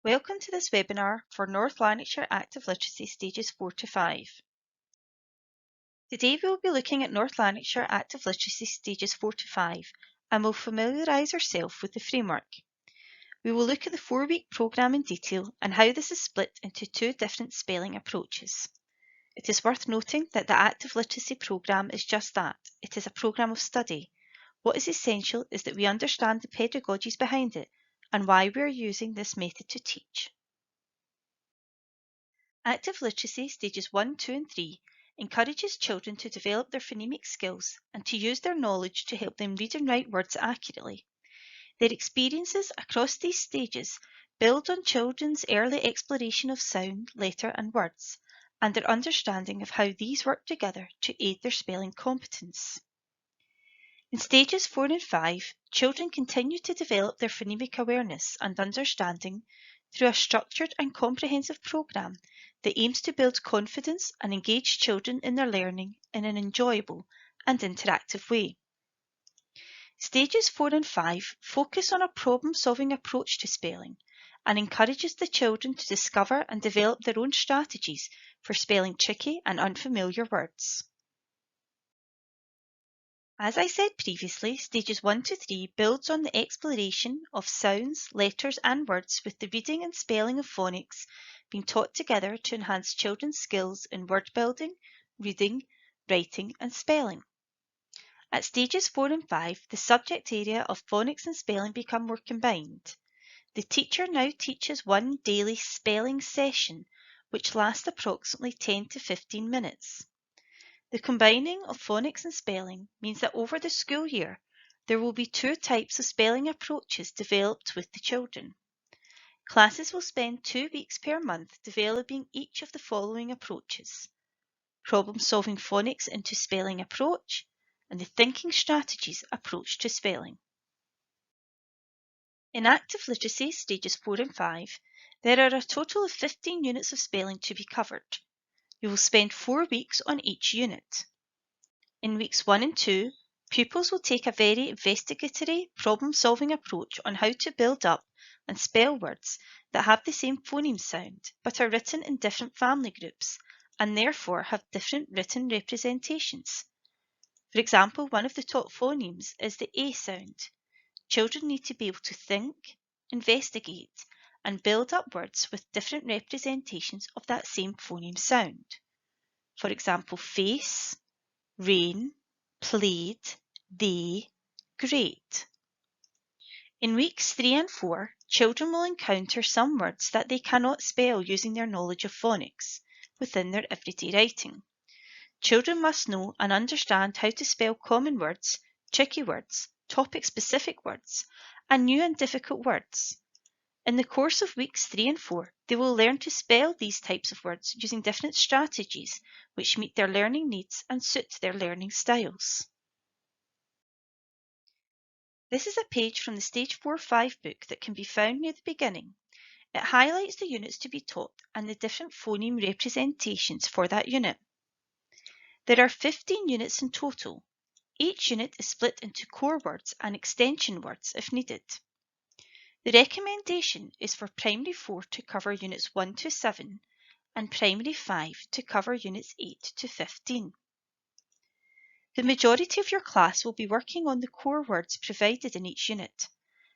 Welcome to this webinar for North Lanarkshire Active Literacy Stages 4 to 5. Today we will be looking at North Lanarkshire Active Literacy Stages 4 to 5 and will familiarise ourselves with the framework. We will look at the 4-week programme in detail and how this is split into two different spelling approaches. It is worth noting that the Active Literacy programme is just that. It is a programme of study. What is essential is that we understand the pedagogies behind it and why we are using this method to teach. Active Literacy Stages 1, 2 and 3 encourages children to develop their phonemic skills and to use their knowledge to help them read and write words accurately. Their experiences across these stages build on children's early exploration of sound, letter and words, and their understanding of how these work together to aid their spelling competence. In stages 4 and 5, children continue to develop their phonemic awareness and understanding through a structured and comprehensive programme that aims to build confidence and engage children in their learning in an enjoyable and interactive way. Stages 4 and 5 focus on a problem-solving approach to spelling and encourages the children to discover and develop their own strategies for spelling tricky and unfamiliar words. As I said previously, stages 1 to 3 builds on the exploration of sounds, letters and words with the reading and spelling of phonics being taught together to enhance children's skills in word building, reading, writing and spelling. At stages 4 and 5, the subject area of phonics and spelling become more combined. The teacher now teaches one daily spelling session which lasts approximately 10 to 15 minutes. The combining of phonics and spelling means that over the school year, there will be two types of spelling approaches developed with the children. Classes will spend 2 weeks per month developing each of the following approaches: problem-solving phonics into spelling approach and the thinking strategies approach to spelling. In active literacy stages 4 and 5, there are a total of 15 units of spelling to be covered. You will spend 4 weeks on each unit. In weeks 1 and 2, pupils will take a very investigatory, problem-solving approach on how to build up and spell words that have the same phoneme sound but are written in different family groups and therefore have different written representations. For example, one of the top phonemes is the A sound. Children need to be able to think, investigate, and build up words with different representations of that same phoneme sound. For example, face, rain, played, they, great. In weeks 3 and 4, children will encounter some words that they cannot spell using their knowledge of phonics within their everyday writing. Children must know and understand how to spell common words, tricky words, topic-specific words, and new and difficult words. In the course of weeks 3 and 4, they will learn to spell these types of words using different strategies which meet their learning needs and suit their learning styles. This is a page from the Stage 4-5 book that can be found near the beginning. It highlights the units to be taught and the different phoneme representations for that unit. There are 15 units in total. Each unit is split into core words and extension words if needed. The recommendation is for Primary 4 to cover Units 1 to 7 and Primary 5 to cover Units 8 to 15. The majority of your class will be working on the core words provided in each unit.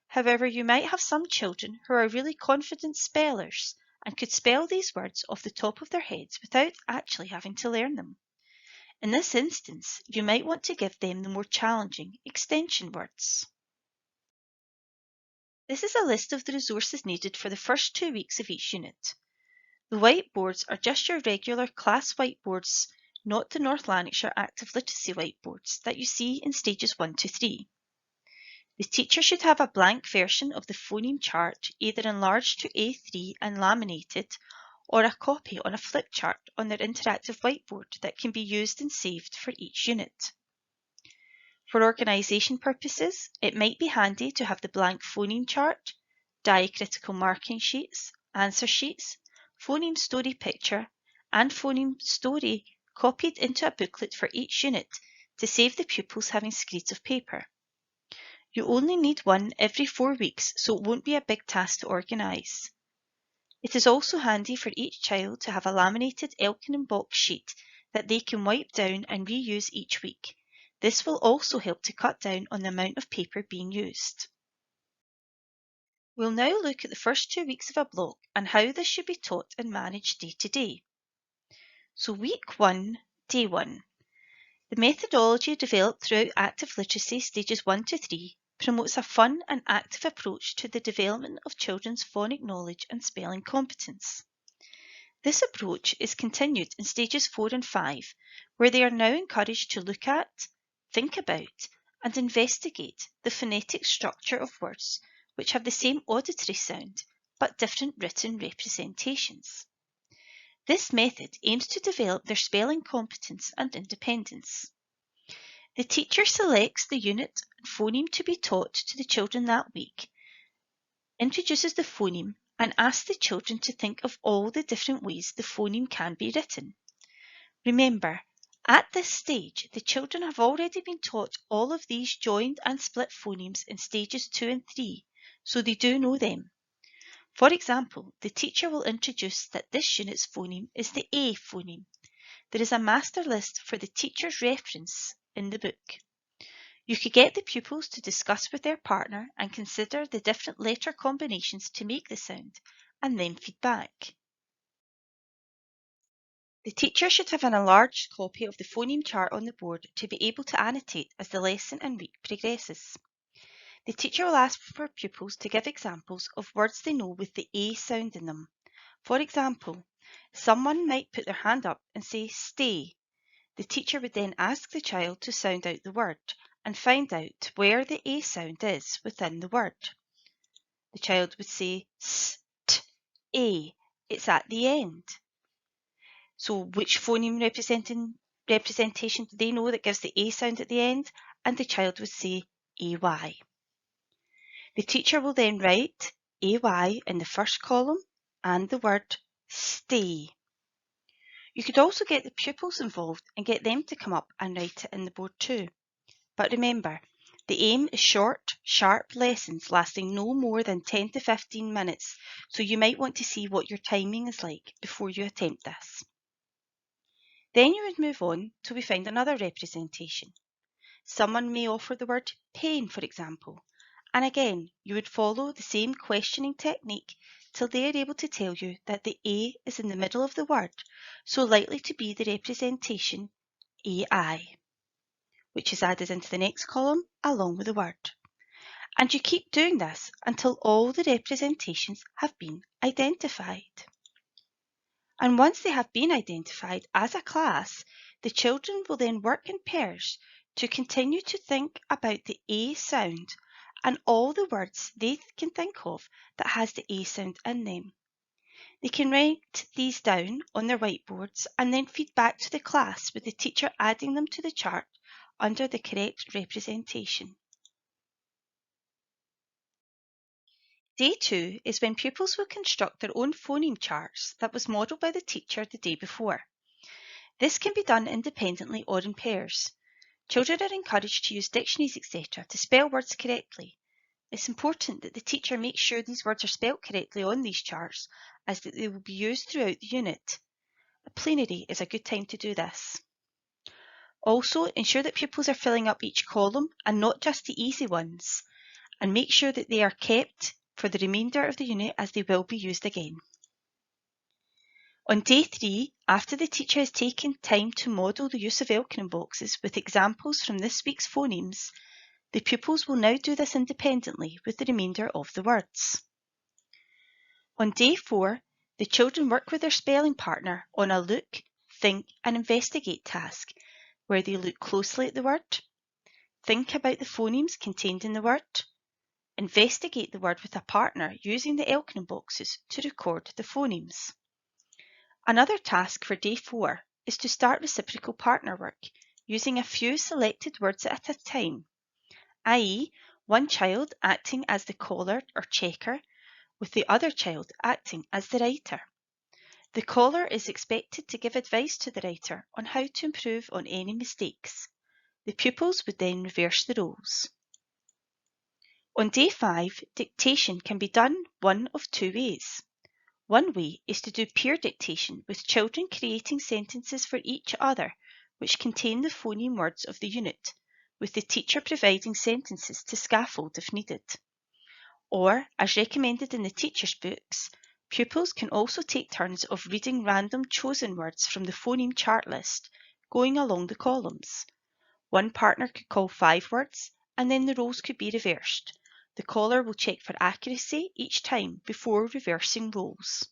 However, you might have some children who are really confident spellers and could spell these words off the top of their heads without actually having to learn them. In this instance, you might want to give them the more challenging extension words. This is a list of the resources needed for the first 2 weeks of each unit. The whiteboards are just your regular class whiteboards, not the North Lanarkshire Active Literacy whiteboards that you see in stages 1 to 3. The teacher should have a blank version of the phoneme chart either enlarged to A3 and laminated or a copy on a flip chart on their interactive whiteboard that can be used and saved for each unit. For organisation purposes, it might be handy to have the blank phoneme chart, diacritical marking sheets, answer sheets, phoneme story picture, and phoneme story copied into a booklet for each unit to save the pupils having screeds of paper. You only need one every 4 weeks, so it won't be a big task to organise. It is also handy for each child to have a laminated Elkin box sheet that they can wipe down and reuse each week. This will also help to cut down on the amount of paper being used. We'll now look at the first 2 weeks of a block and how this should be taught and managed day to day. So week 1, day 1. The methodology developed throughout active literacy stages 1 to 3 promotes a fun and active approach to the development of children's phonic knowledge and spelling competence. This approach is continued in stages 4 and 5, where they are now encouraged to look at, think about, and investigate the phonetic structure of words which have the same auditory sound but different written representations. This method aims to develop their spelling competence and independence. The teacher selects the unit and phoneme to be taught to the children that week, introduces the phoneme, and asks the children to think of all the different ways the phoneme can be written. Remember, at this stage, the children have already been taught all of these joined and split phonemes in stages 2 and 3, so they do know them. For example, the teacher will introduce that this unit's phoneme is the A phoneme. There is a master list for the teacher's reference in the book. You could get the pupils to discuss with their partner and consider the different letter combinations to make the sound, and then feedback. The teacher should have an enlarged copy of the phoneme chart on the board to be able to annotate as the lesson and week progresses. The teacher will ask for pupils to give examples of words they know with the A sound in them. For example, someone might put their hand up and say stay. The teacher would then ask the child to sound out the word and find out where the A sound is within the word. The child would say st, A, it's at the end. So which phoneme representation do they know that gives the A sound at the end? And the child would say AY. The teacher will then write AY in the first column and the word stay. You could also get the pupils involved and get them to come up and write it in the board too. But remember, the aim is short, sharp lessons lasting no more than 10 to 15 minutes, so you might want to see what your timing is like before you attempt this. Then you would move on till we find another representation. Someone may offer the word pain, for example, and again you would follow the same questioning technique till they are able to tell you that the A is in the middle of the word, so likely to be the representation AI, which is added into the next column along with the word. And you keep doing this until all the representations have been identified. And once they have been identified as a class, the children will then work in pairs to continue to think about the A sound and all the words they can think of that has the A sound in them. They can write these down on their whiteboards and then feed back to the class with the teacher adding them to the chart under the correct representation. Day 2 is when pupils will construct their own phoneme charts that was modelled by the teacher the day before. This can be done independently or in pairs. Children are encouraged to use dictionaries, etc. to spell words correctly. It's important that the teacher makes sure these words are spelt correctly on these charts, as that they will be used throughout the unit. A plenary is a good time to do this. Also, ensure that pupils are filling up each column and not just the easy ones, and make sure that they are kept for the remainder of the unit as they will be used again. On day 3, after the teacher has taken time to model the use of Elkin boxes with examples from this week's phonemes, the pupils will now do this independently with the remainder of the words. On day 4, the children work with their spelling partner on a look, think and investigate task, where they look closely at the word, think about the phonemes contained in the word, investigate the word with a partner using the Elkin boxes to record the phonemes. Another task for day 4 is to start reciprocal partner work using a few selected words at a time, i.e. one child acting as the caller or checker with the other child acting as the writer. The caller is expected to give advice to the writer on how to improve on any mistakes. The pupils would then reverse the roles. On day 5, dictation can be done one of two ways. One way is to do peer dictation, with children creating sentences for each other which contain the phoneme words of the unit, with the teacher providing sentences to scaffold if needed. Or, as recommended in the teacher's books, pupils can also take turns of reading random chosen words from the phoneme chart list, going along the columns. One partner could call 5 words, and then the roles could be reversed. The caller will check for accuracy each time before reversing roles.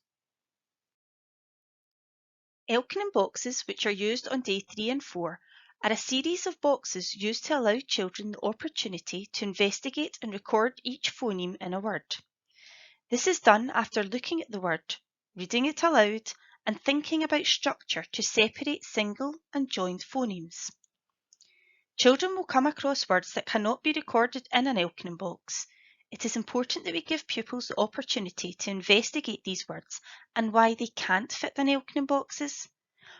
Elkin boxes, which are used on day 3 and 4, are a series of boxes used to allow children the opportunity to investigate and record each phoneme in a word. This is done after looking at the word, reading it aloud, and thinking about structure to separate single and joined phonemes. Children will come across words that cannot be recorded in an Elkin box. It is important that we give pupils the opportunity to investigate these words and why they can't fit in Elkin boxes.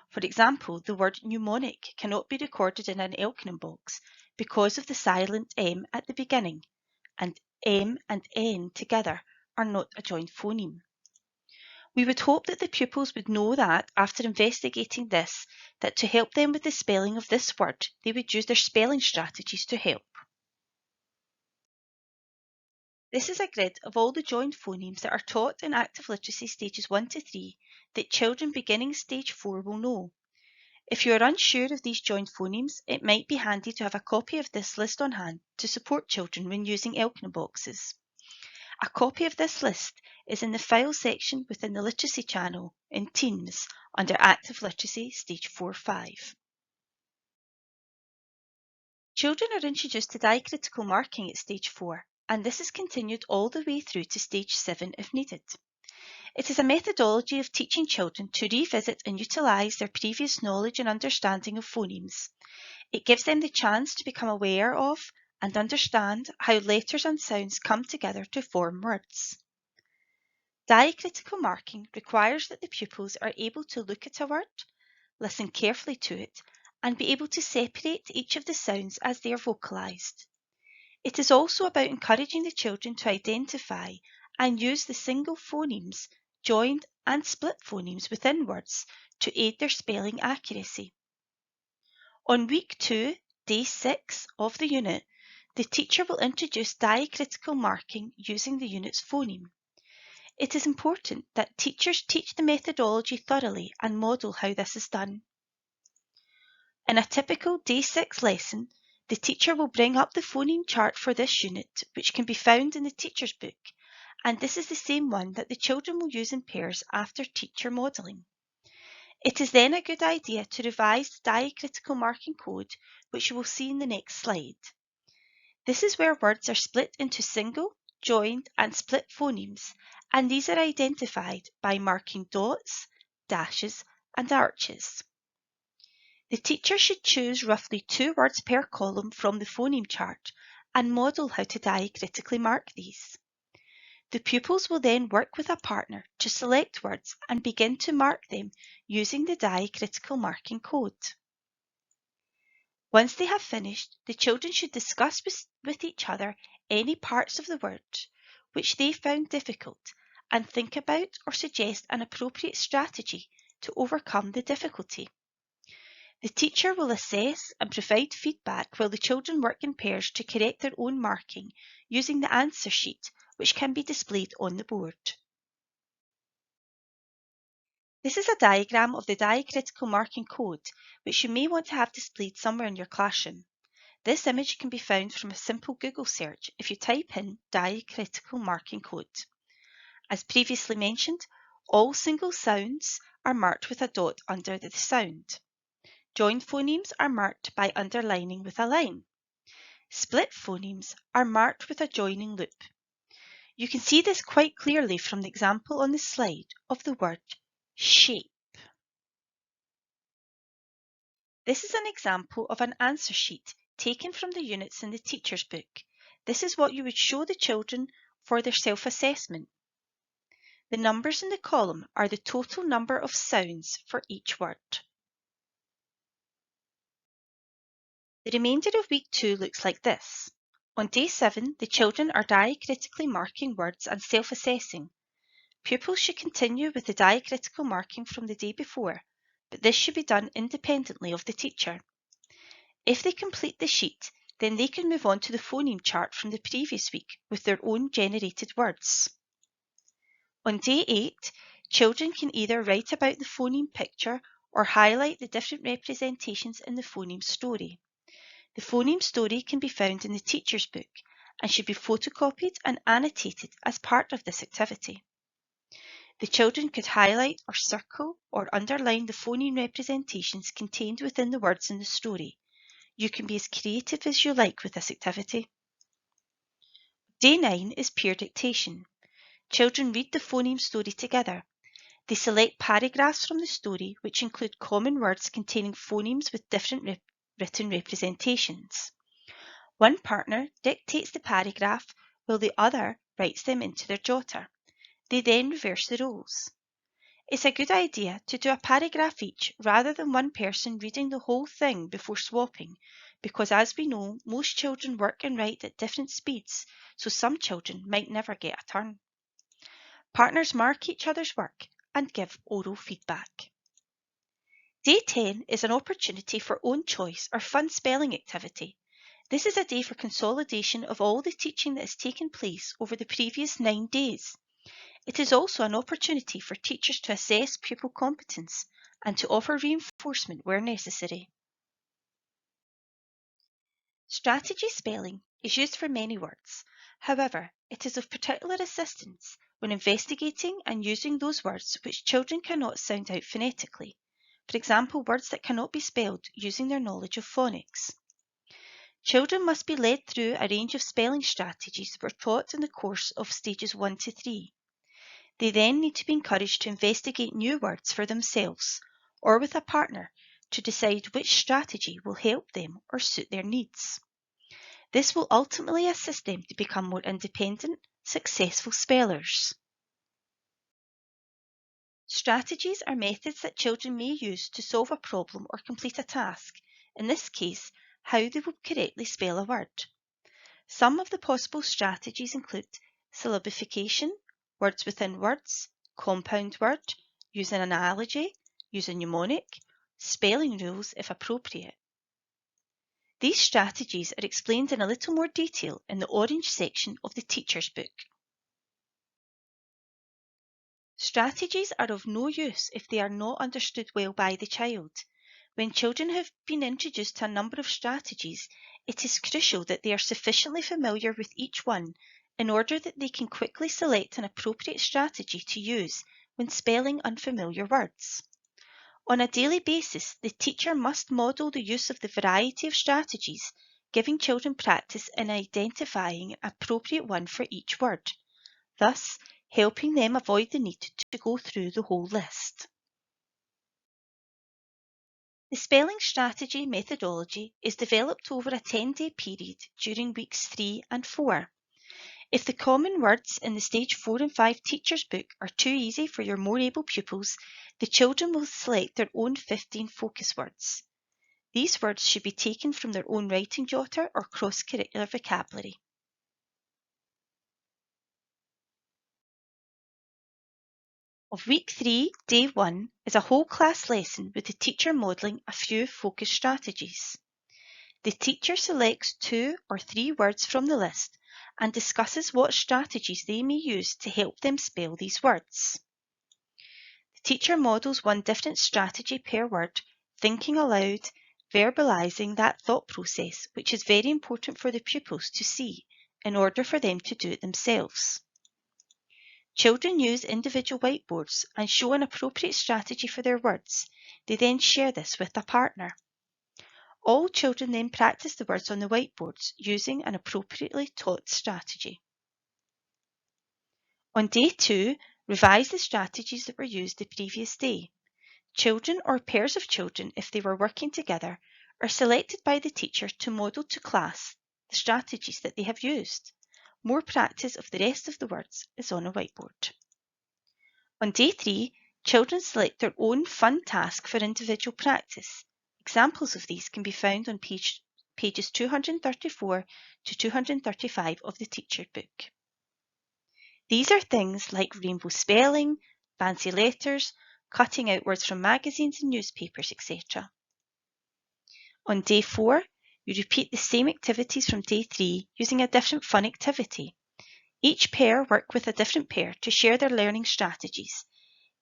For example, the word mnemonic cannot be recorded in an Elkin box because of the silent M at the beginning, and M and N together are not a joined phoneme. We would hope that the pupils would know that, after investigating this, that to help them with the spelling of this word, they would use their spelling strategies to help. This is a grid of all the joined phonemes that are taught in active literacy stages 1 to 3 that children beginning stage 4 will know. If you are unsure of these joined phonemes, it might be handy to have a copy of this list on hand to support children when using Elkin boxes. A copy of this list is in the File section within the Literacy channel in Teams under Active Literacy Stage 4-5. Children are introduced to diacritical marking at Stage 4, and this is continued all the way through to Stage 7 if needed. It is a methodology of teaching children to revisit and utilise their previous knowledge and understanding of phonemes. It gives them the chance to become aware of and understand how letters and sounds come together to form words. Diacritical marking requires that the pupils are able to look at a word, listen carefully to it, and be able to separate each of the sounds as they are vocalised. It is also about encouraging the children to identify and use the single phonemes, joined and split phonemes within words to aid their spelling accuracy. On week 2, day 6 of the unit, the teacher will introduce diacritical marking using the unit's phoneme. It is important that teachers teach the methodology thoroughly and model how this is done. In a typical Day 6 lesson, the teacher will bring up the phoneme chart for this unit, which can be found in the teacher's book, and this is the same one that the children will use in pairs after teacher modelling. It is then a good idea to revise the diacritical marking code, which you will see in the next slide. This is where words are split into single, joined and split phonemes, and these are identified by marking dots, dashes and arches. The teacher should choose roughly 2 words per column from the phoneme chart and model how to diacritically mark these. The pupils will then work with a partner to select words and begin to mark them using the diacritical marking code. Once they have finished, the children should discuss with each other any parts of the word which they found difficult and think about or suggest an appropriate strategy to overcome the difficulty. The teacher will assess and provide feedback while the children work in pairs to correct their own marking using the answer sheet, which can be displayed on the board. This is a diagram of the diacritical marking code, which you may want to have displayed somewhere in your classroom. This image can be found from a simple Google search if you type in diacritical marking code. As previously mentioned, all single sounds are marked with a dot under the sound. Joined phonemes are marked by underlining with a line. Split phonemes are marked with a joining loop. You can see this quite clearly from the example on the slide of the word shape. This is an example of an answer sheet taken from the units in the teacher's book. This is what you would show the children for their self-assessment. The numbers in the column are the total number of sounds for each word. The remainder of week 2 looks like this. On day 7, the children are diacritically marking words and self-assessing. Pupils should continue with the diacritical marking from the day before, but this should be done independently of the teacher. If they complete the sheet, then they can move on to the phoneme chart from the previous week with their own generated words. On day 8, children can either write about the phoneme picture or highlight the different representations in the phoneme story. The phoneme story can be found in the teacher's book and should be photocopied and annotated as part of this activity. The children could highlight or circle or underline the phoneme representations contained within the words in the story. You can be as creative as you like with this activity. Day 9 is peer dictation. Children read the phoneme story together. They select paragraphs from the story which include common words containing phonemes with different written representations. One partner dictates the paragraph while the other writes them into their jotter. They then reverse the roles. It's a good idea to do a paragraph each rather than one person reading the whole thing before swapping, because as we know, most children work and write at different speeds, so some children might never get a turn. Partners mark each other's work and give oral feedback. Day 10 is an opportunity for own choice or fun spelling activity. This is a day for consolidation of all the teaching that has taken place over the previous 9 days. It is also an opportunity for teachers to assess pupil competence and to offer reinforcement where necessary. Strategy spelling is used for many words. However, it is of particular assistance when investigating and using those words which children cannot sound out phonetically. For example, words that cannot be spelled using their knowledge of phonics. Children must be led through a range of spelling strategies that were taught in the course of stages 1 to 3. They then need to be encouraged to investigate new words for themselves or with a partner to decide which strategy will help them or suit their needs. This will ultimately assist them to become more independent, successful spellers. Strategies are methods that children may use to solve a problem or complete a task, in this case, how they will correctly spell a word. Some of the possible strategies include syllabification, words within words, compound word, use an analogy, use a mnemonic, spelling rules if appropriate. These strategies are explained in a little more detail in the orange section of the teacher's book. Strategies are of no use if they are not understood well by the child. When children have been introduced to a number of strategies, it is crucial that they are sufficiently familiar with each one in order that they can quickly select an appropriate strategy to use when spelling unfamiliar words. On a daily basis, the teacher must model the use of the variety of strategies, giving children practice in identifying an appropriate one for each word, thus helping them avoid the need to go through the whole list. The spelling strategy methodology is developed over a 10-day period during weeks 3 and 4. If the common words in the stage 4 and 5 teacher's book are too easy for your more able pupils, the children will select their own 15 focus words. These words should be taken from their own writing jotter or cross-curricular vocabulary. Of week 3, day 1 is a whole class lesson with the teacher modelling a few focus strategies. The teacher selects 2 or 3 words from the list and discusses what strategies they may use to help them spell these words. The teacher models one different strategy per word, thinking aloud, verbalising that thought process, which is very important for the pupils to see in order for them to do it themselves. Children use individual whiteboards and show an appropriate strategy for their words. They then share this with a partner. All children then practice the words on the whiteboards using an appropriately taught strategy. On day 2, revise the strategies that were used the previous day. Children or pairs of children, if they were working together, are selected by the teacher to model to class the strategies that they have used. More practice of the rest of the words is on a whiteboard. On day 3, children select their own fun task for individual practice. Examples of these can be found on pages 234 to 235 of the teacher book. These are things like rainbow spelling, fancy letters, cutting out words from magazines and newspapers, etc. On day 4, you repeat the same activities from day 3 using a different fun activity. Each pair work with a different pair to share their learning strategies.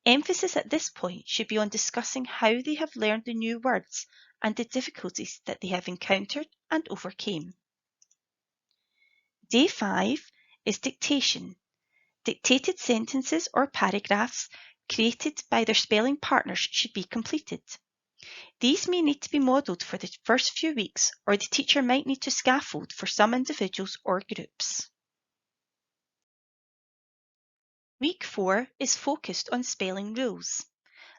Emphasis at this point should be on discussing how they have learned the new words and the difficulties that they have encountered and overcame. Day 5 is dictation. Dictated sentences or paragraphs created by their spelling partners should be completed. These may need to be modelled for the first few weeks, or the teacher might need to scaffold for some individuals or groups. Week 4 is focused on spelling rules.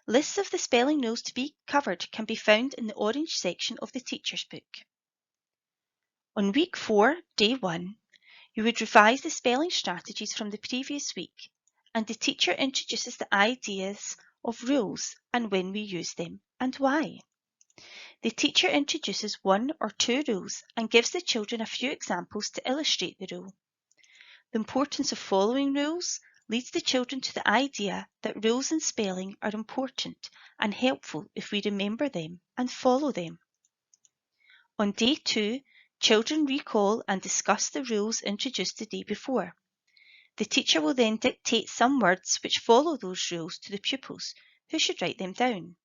Lists of the spelling rules to be covered can be found in the orange section of the teacher's book. On week 4, day 1, you would revise the spelling strategies from the previous week, and the teacher introduces the ideas of rules and when we use them and why. The teacher introduces 1 or 2 rules and gives the children a few examples to illustrate the rule. The importance of following rules leads the children to the idea that rules in spelling are important and helpful if we remember them and follow them. On day 2, children recall and discuss the rules introduced the day before. The teacher will then dictate some words which follow those rules to the pupils, who should write them down.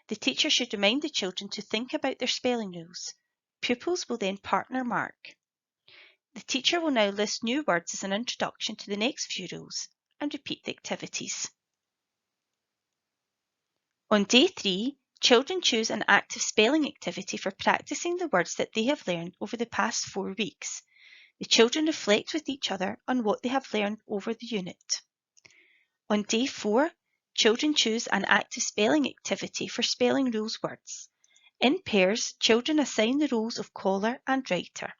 The teacher should remind the children to think about their spelling rules. Pupils will then partner mark. The teacher will now list new words as an introduction to the next few rules and repeat the activities. On day 3, children choose an active spelling activity for practicing the words that they have learned over the past 4 weeks. The children reflect with each other on what they have learned over the unit. On day 4, children choose an active spelling activity for spelling rules words. In pairs, children assign the roles of caller and writer.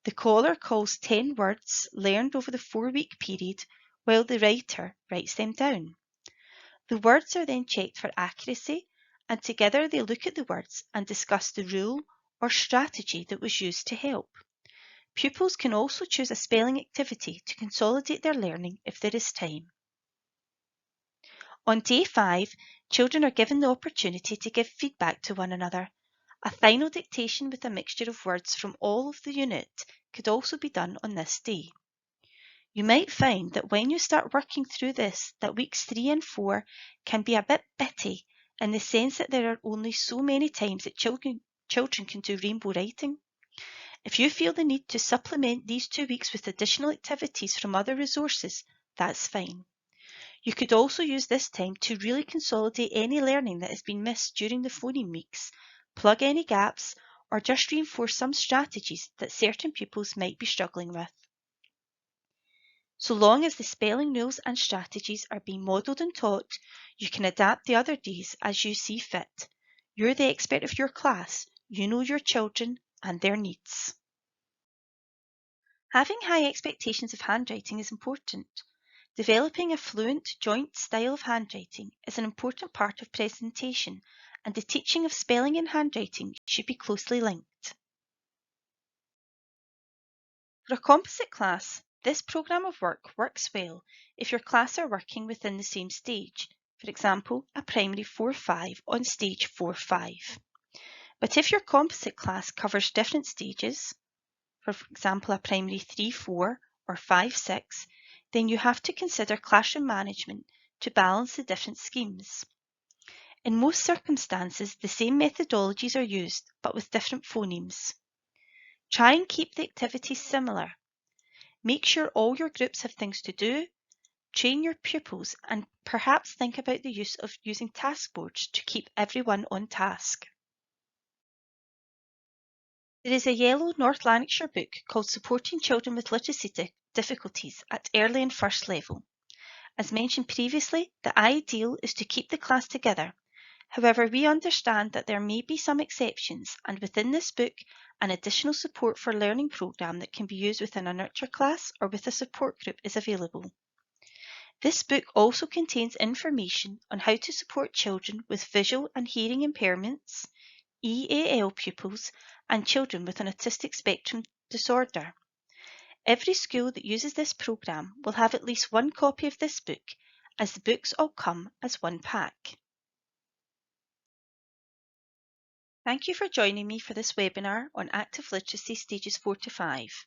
The caller calls 10 words learned over the 4-week period, while the writer writes them down. The words are then checked for accuracy, and together they look at the words and discuss the rule or strategy that was used to help. Pupils can also choose a spelling activity to consolidate their learning if there is time. On day 5, children are given the opportunity to give feedback to one another. A final dictation with a mixture of words from all of the unit could also be done on this day. You might find that when you start working through this, that weeks 3 and 4 can be a bit bitty in the sense that there are only so many times that children can do rainbow writing. If you feel the need to supplement these 2 weeks with additional activities from other resources, that's fine. You could also use this time to really consolidate any learning that has been missed during the phoneme weeks, plug any gaps, or just reinforce some strategies that certain pupils might be struggling with. So long as the spelling rules and strategies are being modelled and taught, you can adapt the other days as you see fit. You're the expert of your class, you know your children and their needs. Having high expectations of handwriting is important. Developing a fluent, joint style of handwriting is an important part of presentation, and the teaching of spelling and handwriting should be closely linked. For a composite class, this programme of work works well if your class are working within the same stage, for example, a primary 4-5 on stage 4-5. But if your composite class covers different stages, for example, a primary 3-4 or 5-6, then you have to consider classroom management to balance the different schemes. In most circumstances, the same methodologies are used, but with different phonemes. Try and keep the activities similar. Make sure all your groups have things to do, train your pupils, and perhaps think about the use of using task boards to keep everyone on task. There is a yellow North Lanarkshire book called Supporting Children with Literacy Difficulties at Early and First Level. As mentioned previously, the ideal is to keep the class together. However, we understand that there may be some exceptions, and within this book, an additional support for learning programme that can be used within a nurture class or with a support group is available. This book also contains information on how to support children with visual and hearing impairments, EAL pupils, and children with an autistic spectrum disorder. Every school that uses this programme will have at least one copy of this book, as the books all come as one pack. Thank you for joining me for this webinar on Active Literacy Stages 4 to 5.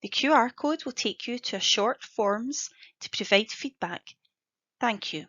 The QR code will take you to a short forms to provide feedback. Thank you.